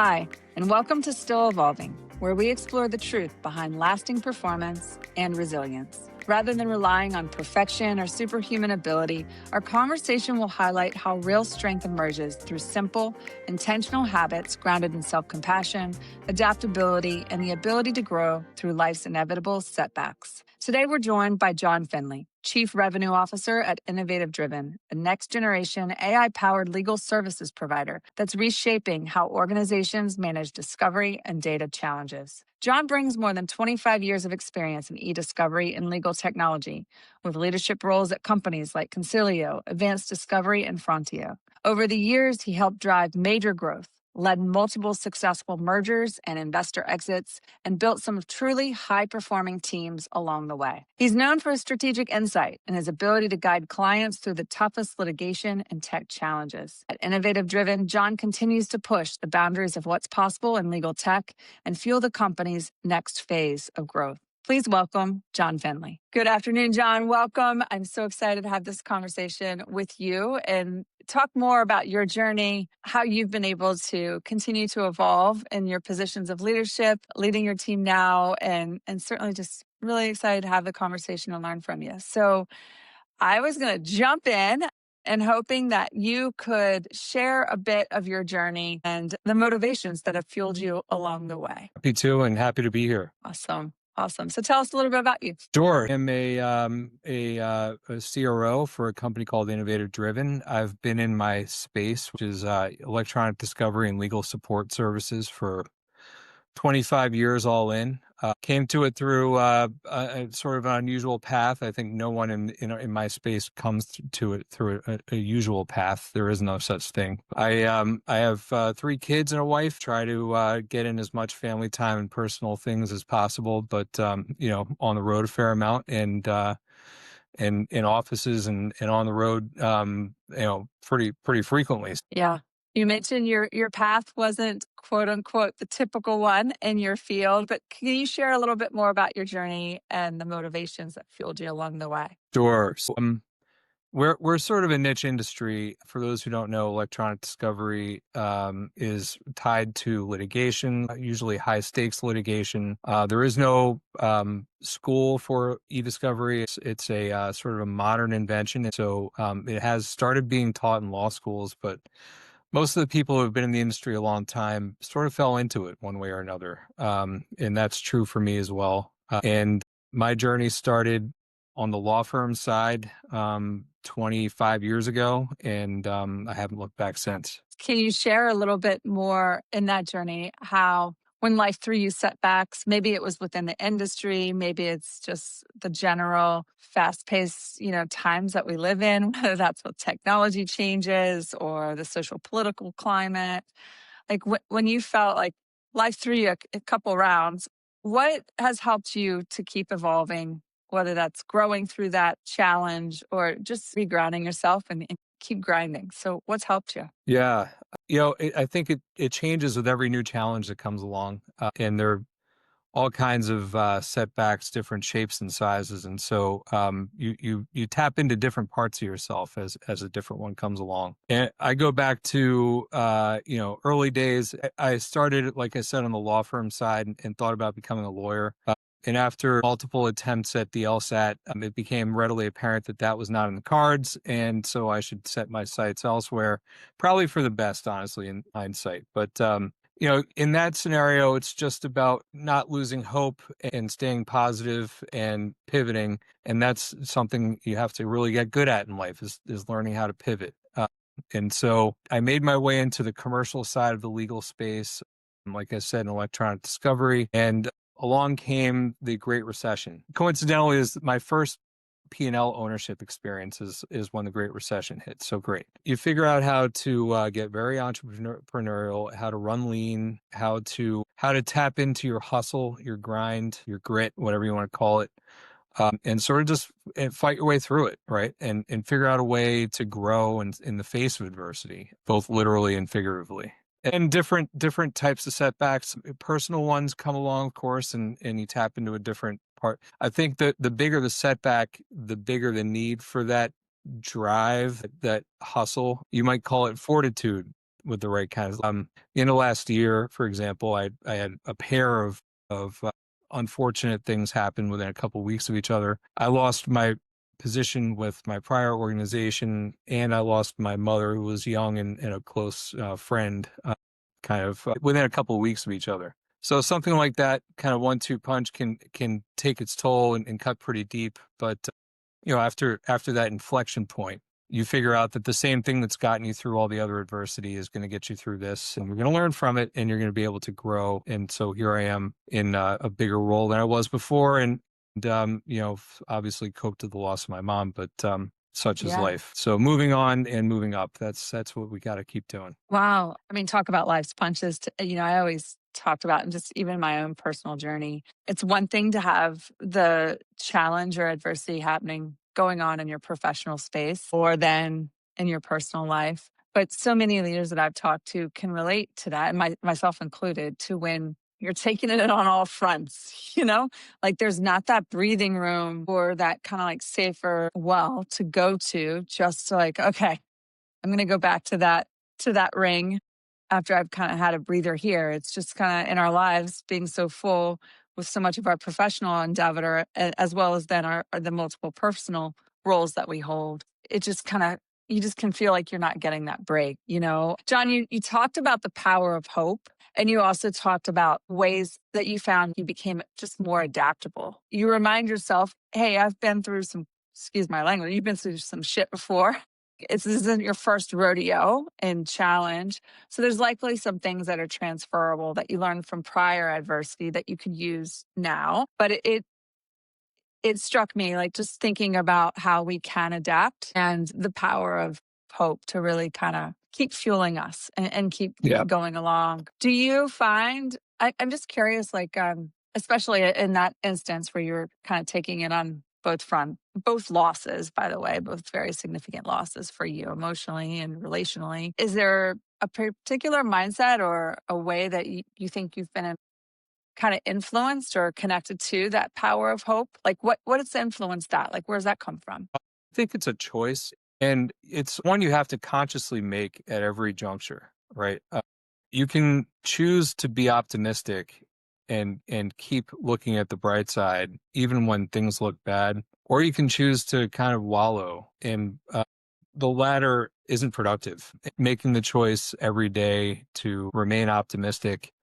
Hi, and welcome to Still Evolving, where we explore the truth behind lasting performance and resilience. Rather than relying on perfection or superhuman ability, our conversation will highlight how real strength emerges through simple, intentional habits grounded in self-compassion, adaptability, and the ability to grow through life's inevitable setbacks. Today, we're joined by John Finley, Chief Revenue Officer at Innovative Driven, a next-generation AI-powered legal services provider that's reshaping how organizations manage discovery and data challenges. John brings more than 25 years of experience in eDiscovery and legal technology, with leadership roles at companies like Consilio, Advanced Discovery, and Fronteo. Over the years, he helped drive major growth, led multiple successful mergers and investor exits, and built some truly high-performing teams along the way. He's known for his strategic insight and his ability to guide clients through the toughest litigation and tech challenges. At Innovative Driven, John continues to push the boundaries of what's possible in legal tech and fuel the company's next phase of growth. Please welcome John Finley. Good afternoon, John. Welcome. I'm so excited to have this conversation with you and talk more about your journey, how you've been able to continue to evolve in your positions of leadership, leading your team now, and certainly just really excited to have the conversation and learn from you. So I was going to jump in and hoping that you could share a bit of your journey and the motivations that have fueled you along the way. Happy to, and happy to be here. Awesome. So tell us a little bit about you. Sure. I'm a CRO for a company called Innovative Driven. I've been in my space, which is electronic discovery and legal support services, for 25 years all in. Came to it through a sort of an unusual path. I think no one in my space comes to it through a usual path. There is no such thing. I have 3 kids and a wife. Try to get in as much family time and personal things as possible, but on the road a fair amount, and in offices and on the road, pretty frequently. Yeah. You mentioned your path wasn't quote unquote the typical one in your field, but can you share a little bit more about your journey and the motivations that fueled you along the way? Sure. So, we're sort of a niche industry. For those who don't know, electronic discovery is tied to litigation, usually high stakes litigation. There is no school for eDiscovery. It's a sort of a modern invention. So it has started being taught in law schools, but most of the people who have been in the industry a long time sort of fell into it one way or another. And that's true for me as well. And my journey started on the law firm side 25 years ago, and I haven't looked back since. Can you share a little bit more in that journey, how when life threw you setbacks, maybe it was within the industry, maybe it's just the general fast-paced, times that we live in, whether that's with technology changes or the social political climate. Like when you felt like life threw you a couple rounds, what has helped you to keep evolving, whether that's growing through that challenge or just regrounding yourself and keep grinding? So what's helped you? Yeah. I think it changes with every new challenge that comes along. And there are all kinds of setbacks, different shapes and sizes. And so you tap into different parts of yourself as a different one comes along. And I go back to, early days. I started, like I said, on the law firm side and thought about becoming a lawyer. And after multiple attempts at the LSAT, it became readily apparent that that was not in the cards. And so I should set my sights elsewhere, probably for the best, honestly, in hindsight. But, in that scenario, it's just about not losing hope and staying positive and pivoting. And that's something you have to really get good at in life is learning how to pivot. And so I made my way into the commercial side of the legal space, like I said, in electronic discovery. And along came the Great Recession. Coincidentally, is my first P&L ownership experience is when the Great Recession hit. So great. You figure out how to get very entrepreneurial, how to run lean, how to tap into your hustle, your grind, your grit, whatever you want to call it, and sort of just fight your way through it, right? And figure out a way to grow in the face of adversity, both literally and figuratively. And different types of setbacks, personal ones come along, of course, and you tap into a different part. I think that the bigger the setback, the bigger the need for that drive, that hustle. You might call it fortitude. with the right kinds. In the last year, for example, I had a pair of unfortunate things happen within a couple of weeks of each other. I lost my position with my prior organization, and I lost my mother, who was young and a close friend, kind of within a couple of weeks of each other. So something like that, kind of 1-2 punch, can take its toll and cut pretty deep. But after that inflection point, you figure out that the same thing that's gotten you through all the other adversity is going to get you through this, and you're going to learn from it, and you're going to be able to grow. And so here I am in a bigger role than I was before, and obviously coped with the loss of my mom, but such is Yeah. life. So moving on and moving up, that's what we got to keep doing. Wow. I mean, talk about life's punches. I always talked about, and just even my own personal journey, it's one thing to have the challenge or adversity happening going on in your professional space or then in your personal life. But so many leaders that I've talked to can relate to that, and myself included, to when you're taking it on all fronts, like there's not that breathing room or that kind of like safer well to go to just to like, okay, I'm going to go back to that ring after I've kind of had a breather here. It's just kind of in our lives being so full with so much of our professional endeavor, as well as then the multiple personal roles that we hold. It just kind of, you just can feel like you're not getting that break. John, you talked about the power of hope. And you also talked about ways that you found you became just more adaptable. You remind yourself, hey, I've been through some, excuse my language, you've been through some shit before. This isn't your first rodeo and challenge. So there's likely some things that are transferable that you learned from prior adversity that you could use now. But it struck me, like, just thinking about how we can adapt and the power of hope to really kind of keep fueling us and keep Yeah. going along. Do you find, I'm just curious, like, especially in that instance where you're kind of taking it on both losses, by the way, both very significant losses for you emotionally and relationally. Is there a particular mindset or a way that you think you've been kind of influenced or connected to that power of hope? Like what has influenced that? Like where's that come from? I think it's a choice, and it's one you have to consciously make at every juncture, right? You can choose to be optimistic and keep looking at the bright side, even when things look bad, or you can choose to kind of wallow, and the latter isn't productive. Making the choice every day to remain optimistic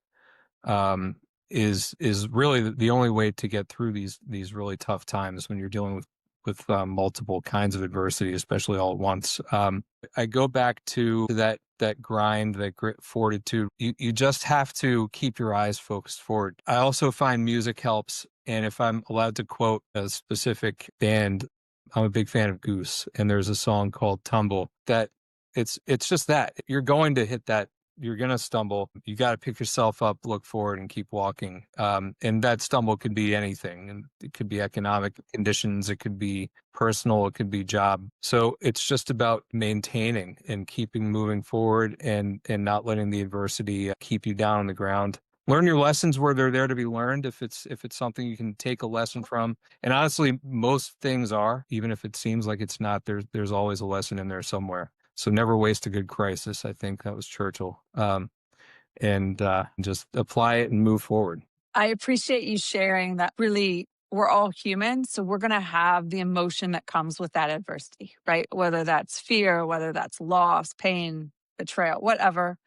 um, is really the only way to get through these really tough times when you're dealing with multiple kinds of adversity, especially all at once. I go back to that grind, that grit, fortitude. You just have to keep your eyes focused forward. I also find music helps, and if I'm allowed to quote a specific band, I'm a big fan of Goose, and there's a song called Tumble that it's just that you're going to hit that, you're going to stumble. You got to pick yourself up, look forward, and keep walking. And that stumble could be anything. And it could be economic conditions. It could be personal. It could be job. So it's just about maintaining and keeping moving forward and not letting the adversity keep you down on the ground. Learn your lessons where they're there to be learned. If it's something you can take a lesson from, and honestly, most things are, even if it seems like it's not. There's always a lesson in there somewhere. So never waste a good crisis. I think that was Churchill. And just apply it and move forward. I appreciate you sharing that. Really, we're all human, so we're going to have the emotion that comes with that adversity, right? Whether that's fear, whether that's loss, pain, betrayal, whatever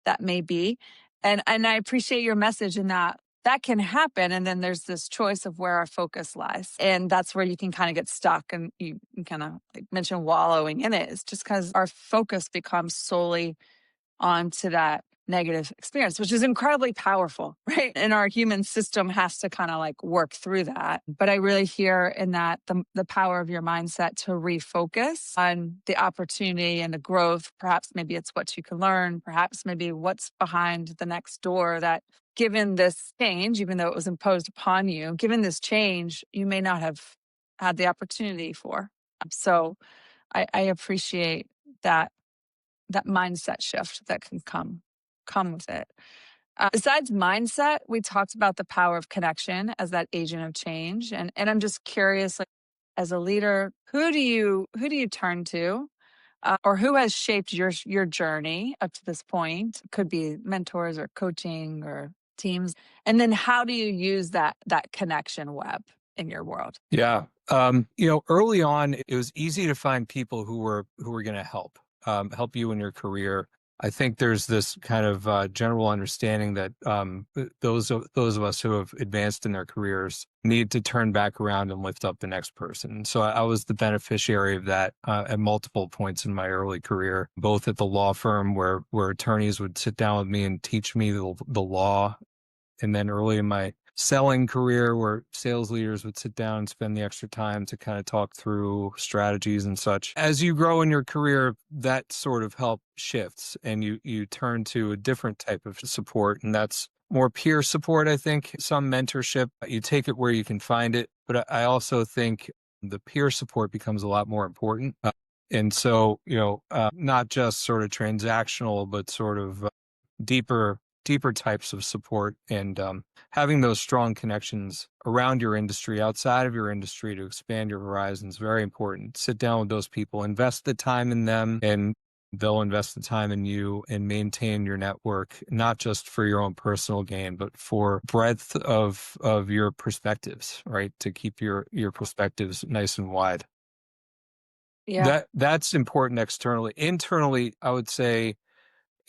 that may be. And I appreciate your message in that can happen. And then there's this choice of where our focus lies. And that's where you can kind of get stuck. And you kind of like mention wallowing in it. It's just because our focus becomes solely onto that negative experience, which is incredibly powerful, right? And our human system has to kind of like work through that. But I really hear in that the power of your mindset to refocus on the opportunity and the growth. Perhaps maybe it's what you can learn, perhaps maybe what's behind the next door that, given this change, even though it was imposed upon you, given this change, you may not have had the opportunity for. So I appreciate that mindset shift that can come with it. Besides mindset, we talked about the power of connection as that agent of change, and I'm just curious, like, as a leader, who do you turn to or who has shaped your journey up to this point? Could be mentors or coaching or teams. And then how do you use that connection web in your world? Yeah. Early on, it was easy to find people who were going to help you in your career. I think there's this kind of general understanding that those of us who have advanced in their careers need to turn back around and lift up the next person. So I was the beneficiary of that at multiple points in my early career, both at the law firm where attorneys would sit down with me and teach me the law, and then early in my selling career where sales leaders would sit down and spend the extra time to kind of talk through strategies and such. As you grow in your career, that sort of help shifts and you turn to a different type of support, and that's more peer support. I think some mentorship, you take it where you can find it, but I also think the peer support becomes a lot more important. And so, not just sort of transactional, but sort of deeper types of support, and having those strong connections around your industry, outside of your industry, to expand your horizons, very important. Sit down with those people, invest the time in them, and they'll invest the time in you, and maintain your network, not just for your own personal gain, but for breadth of your perspectives, right? To keep your perspectives nice and wide. Yeah. That's important externally. Internally, I would say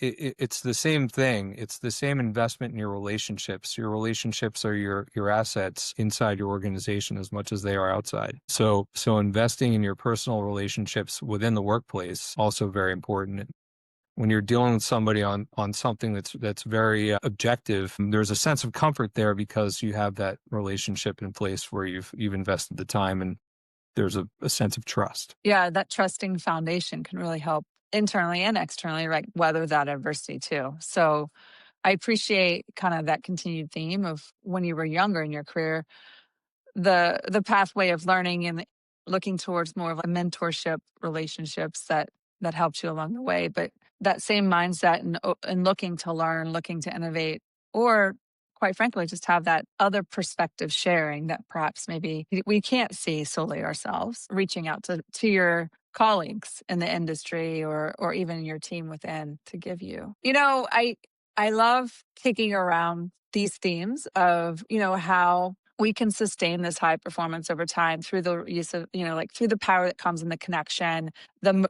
it's the same thing. It's the same investment in your relationships. Your relationships are your assets inside your organization as much as they are outside. So investing in your personal relationships within the workplace also very important. When you're dealing with somebody on something that's very objective, there's a sense of comfort there because you have that relationship in place where you've invested the time, and there's a sense of trust. Yeah, that trusting foundation can really help internally and externally, right? Weather that adversity too. So I appreciate kind of that continued theme of when you were younger in your career, the pathway of learning and looking towards more of a mentorship relationships that helped you along the way. But that same mindset and looking to learn, looking to innovate, or quite frankly, just have that other perspective sharing that perhaps maybe we can't see solely ourselves, reaching out to your colleagues in the industry or even your team within to give you. I love kicking around these themes of, how we can sustain this high performance over time through the use of, like through the power that comes in the connection,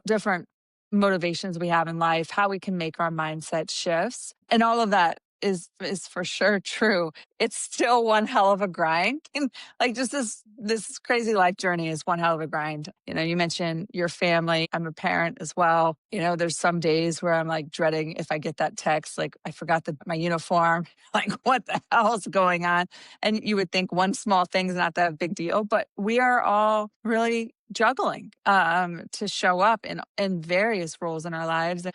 different motivations we have in life, how we can make our mindset shifts. And all of that is for sure true. It's still one hell of a grind. And like just this crazy life journey is one hell of a grind. You mentioned your family. I'm a parent as well. There's some days where I'm like dreading if I get that text, like I forgot my uniform, like what the hell is going on? And you would think one small thing is not that big deal, but we are all really juggling to show up in various roles in our lives.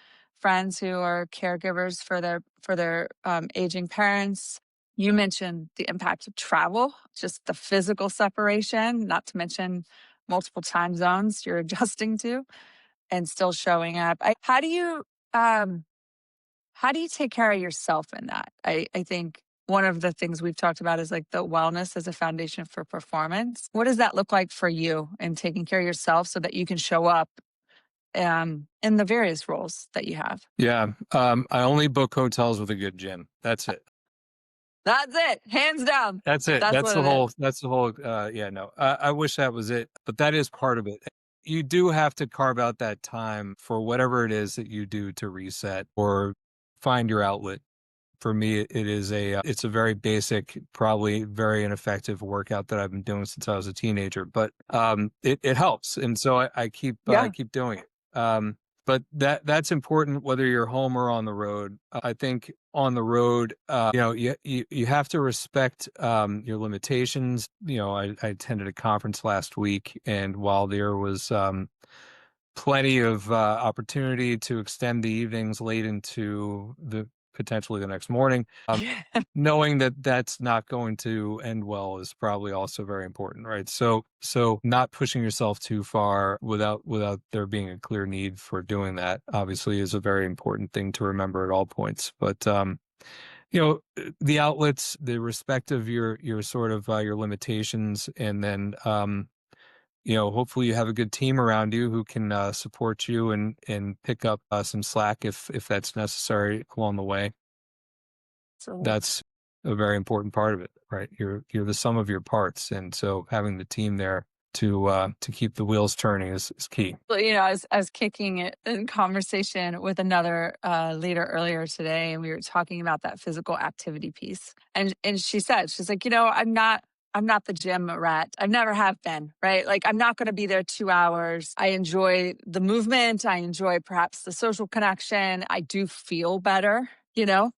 Friends who are caregivers for their aging parents. You mentioned the impact of travel, just the physical separation, not to mention multiple time zones you're adjusting to and still showing up. Um, how do you take care of yourself in that? I think one of the things we've talked about is like the wellness as a foundation for performance. What does that look like for you in taking care of yourself so that you can show up in the various roles that you have? Yeah. I only book hotels with a good gym. That's it. That's it, hands down. That's it. That's what it is. That's the whole, yeah, no, I wish that was it, but that is part of it. You do have to carve out that time for whatever it is that you do to reset or find your outlet. For me, it's a very basic, probably very ineffective workout that I've been doing since I was a teenager, but it helps, and so I Yeah. keep doing it. But that's important whether you're home or on the road. I think on the road, you have to respect your limitations. I attended a conference last week, and while there was plenty of opportunity to extend the evenings late into potentially the next morning. Knowing that that's not going to end well is probably also very important, right? So not pushing yourself too far without there being a clear need for doing that obviously is a very important thing to remember at all points. But the outlets, the respect of your sort of your limitations, and then hopefully you have a good team around you who can support you and pick up some slack if that's necessary along the way. So That's a very important part of it, right? You're the sum of your parts, and so having the team there to keep the wheels turning is key. Well, I was kicking it in conversation with another leader earlier today, and we were talking about that physical activity piece. And she's like, I'm not the gym rat. I never have been, right? Like I'm not going to be there 2 hours. I enjoy the movement. I enjoy perhaps the social connection. I do feel better,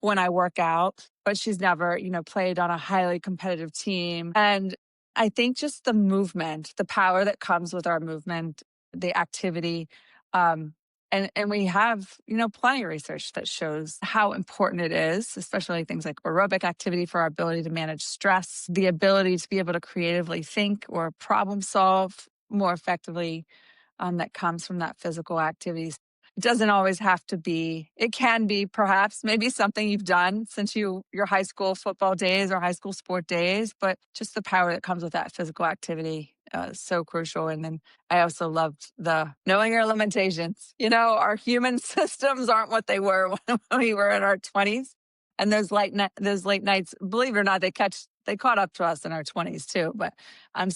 when I work out. But she's never, played on a highly competitive team. And I think just the movement, the power that comes with our movement, the activity, um, and we have, plenty of research that shows how important it is, especially things like aerobic activity for our ability to manage stress, the ability to be able to creatively think or problem solve more effectively, that comes from that physical activities. It doesn't always have to be, it can be perhaps maybe something you've done since your high school football days or high school sport days, but just the power that comes with that physical activity is so crucial. And then I also loved the knowing your limitations. Our human systems aren't what they were when we were in our 20s. And those late nights, believe it or not, they caught up to us in our 20s too. But I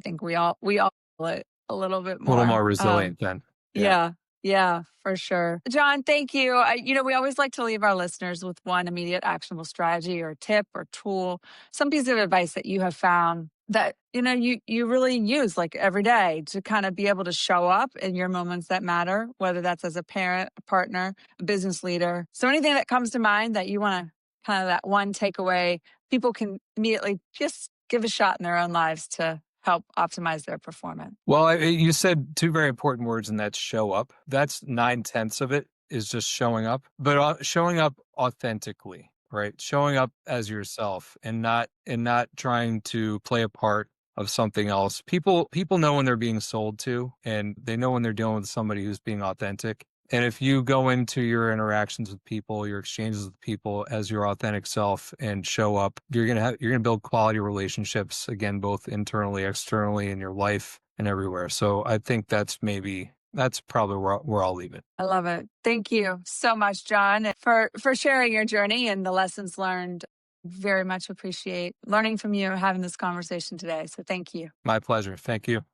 think we all feel it a little bit A little more. more resilient then. Yeah. Yeah. Yeah, for sure. John, thank you. We always like to leave our listeners with one immediate actionable strategy or tip or tool, some piece of advice that you have found that, you really use like every day to kind of be able to show up in your moments that matter, whether that's as a parent, a partner, a business leader. So anything that comes to mind that you want to kind of that one takeaway people can immediately just give a shot in their own lives to help optimize their performance. Well, you said two very important words, and that's show up. That's 9/10 of it is just showing up, but showing up authentically, right? Showing up as yourself and not trying to play a part of something else. People know when they're being sold to, and they know when they're dealing with somebody who's being authentic. And if you go into your interactions with people, your exchanges with people as your authentic self and show up, you're gonna build quality relationships again, both internally, externally, in your life and everywhere. So I think that's probably where I'll leave it. I love it. Thank you so much, John, for sharing your journey and the lessons learned. Very much appreciate learning from you, having this conversation today. So thank you. My pleasure. Thank you.